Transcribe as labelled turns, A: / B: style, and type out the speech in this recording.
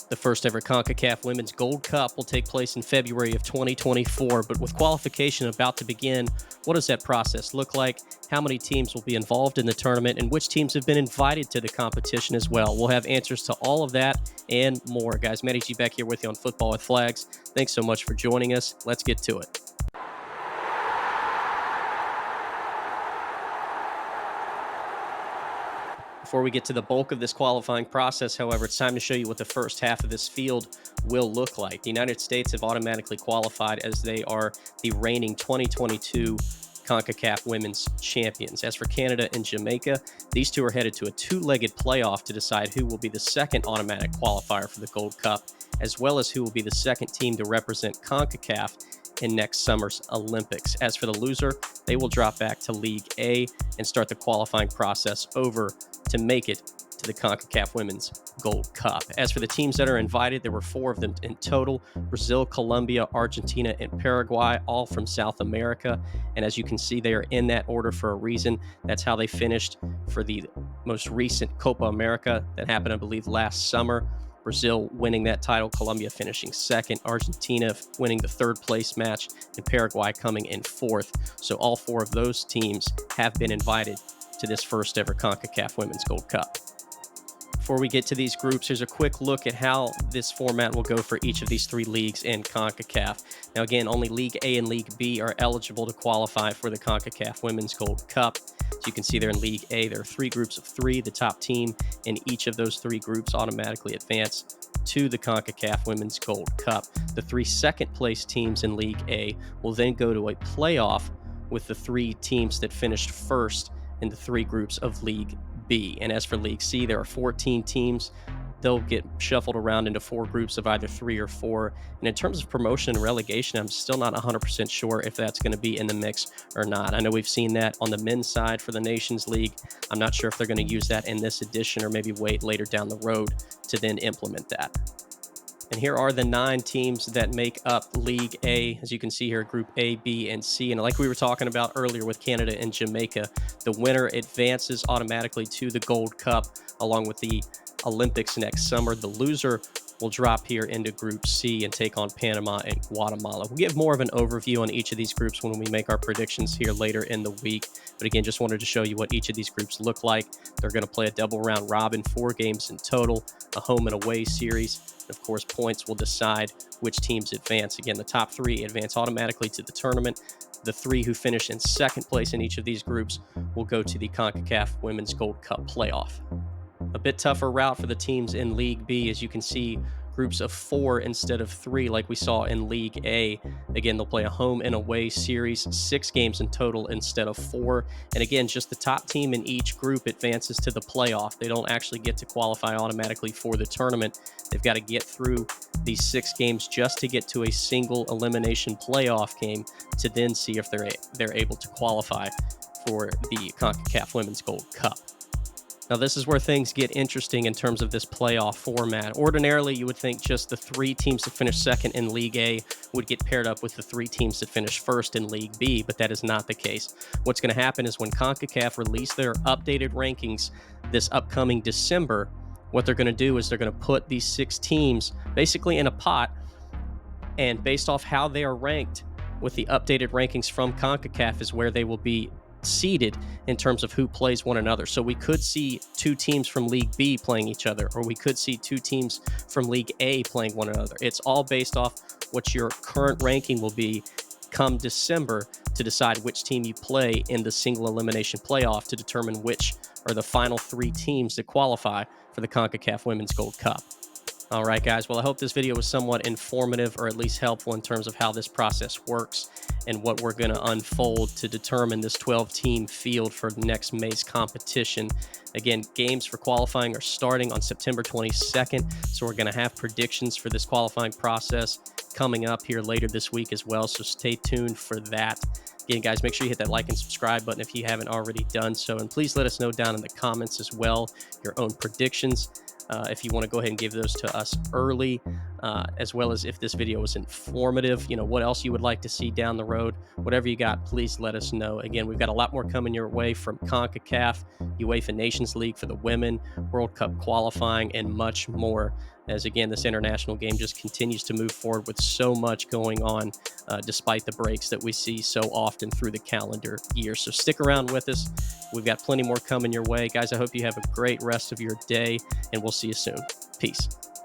A: The first ever CONCACAF Women's Gold Cup will take place in February of 2024, but with qualification about to begin, what does that process look like? How many teams will be involved in the tournament, and which teams have been invited to the competition as well? We'll have answers to all of that and more. Guys, Matty G back here with you on Football with Flags. Thanks so much for joining us. Let's get to it. Before we get to the bulk of this qualifying process, however, it's time to show you what the first half of this field will look like. The United States have automatically qualified as they are the reigning 2022 CONCACAF Women's Champions. As for Canada and Jamaica, these two are headed to a two-legged playoff to decide who will be the second automatic qualifier for the Gold Cup, as well as who will be the second team to represent CONCACAF in next summer's Olympics. As for the loser, they will drop back to League A and start the qualifying process over to make it to the CONCACAF Women's Gold Cup. As for the teams that are invited, there were 4 of them in total: Brazil, Colombia, Argentina, and Paraguay, all from South America. And as you can see, they are in that order for a reason. That's how they finished for the most recent Copa America that happened, I believe, last summer. Brazil winning that title, Colombia finishing second, Argentina winning the third place match, and Paraguay coming in fourth. So all 4 of those teams have been invited to this first ever CONCACAF Women's Gold Cup. Before we get to these groups, here's a quick look at how this format will go for each of these 3 leagues in CONCACAF. Now again, only League A and League B are eligible to qualify for the CONCACAF Women's Gold Cup. As you can see there in League A, there are 3 groups of 3. The top team in each of those 3 groups automatically advance to the CONCACAF Women's Gold Cup. The 3 second place teams in League A will then go to a playoff with the 3 teams that finished first in the 3 groups of League B. And as for League C, there are 14 teams. They'll get shuffled around into 4 groups of either 3 or 4. And in terms of promotion and relegation, I'm still not 100% sure if that's going to be in the mix or not. I know we've seen that on the men's side for the Nations League. I'm not sure if they're going to use that in this edition or maybe wait later down the road to then implement that. And here are the 9 teams that make up League A. As you can see here, Group A, B, and C. And like we were talking about earlier with Canada and Jamaica, the winner advances automatically to the Gold Cup along with the Olympics next summer. The loser will drop here into Group C and take on Panama and Guatemala. We'll give more of an overview on each of these groups when we make our predictions here later in the week. But again, just wanted to show you what each of these groups look like. They're going to play a double round robin, 4 games in total, a home and away series. Of course, points will decide which teams advance. Again, the top 3 advance automatically to the tournament. The 3 who finish in second place in each of these groups will go to the CONCACAF Women's Gold Cup playoff. A bit tougher route for the teams in League B. As you can see, groups of 4 instead of 3 like we saw in League A. Again, they'll play a home and away series, 6 games in total instead of 4. And again, just the top team in each group advances to the playoff. They don't actually get to qualify automatically for the tournament. They've got to get through these 6 games just to get to a single elimination playoff game to then see if they're able to qualify for the CONCACAF Women's Gold Cup. Now, this is where things get interesting in terms of this playoff format. Ordinarily, you would think just the 3 teams that finish second in League A would get paired up with the 3 teams that finish first in League B, but that is not the case. What's going to happen is when CONCACAF release their updated rankings this upcoming December, what they're going to do is they're going to put these 6 teams basically in a pot, and based off how they are ranked with the updated rankings from CONCACAF is where they will be seeded in terms of who plays one another. So we could see 2 teams from League B playing each other, or we could see 2 teams from League A playing one another. It's all based off what your current ranking will be come December to decide which team you play in the single elimination playoff to determine which are the final 3 teams that qualify for the CONCACAF Women's Gold Cup. All right, guys. Well, I hope this video was somewhat informative or at least helpful in terms of how this process works and what we're going to unfold to determine this 12-team field for next May's competition. Again, games for qualifying are starting on September 22nd, so we're going to have predictions for this qualifying process coming up here later this week as well, so stay tuned for that. Again, guys, make sure you hit that like and subscribe button if you haven't already done so, and please let us know down in the comments as well your own predictions. If you want to go ahead and give those to us early, as well as if this video was informative, what else you would like to see down the road, whatever you got, please let us know. Again, we've got a lot more coming your way from CONCACAF, UEFA Nations League for the women, World Cup qualifying, and much more. as again, this international game just continues to move forward with so much going on, despite the breaks that we see so often through the calendar year. So stick around with us. We've got plenty more coming your way. Guys, I hope you have a great rest of your day, and we'll see you soon. Peace.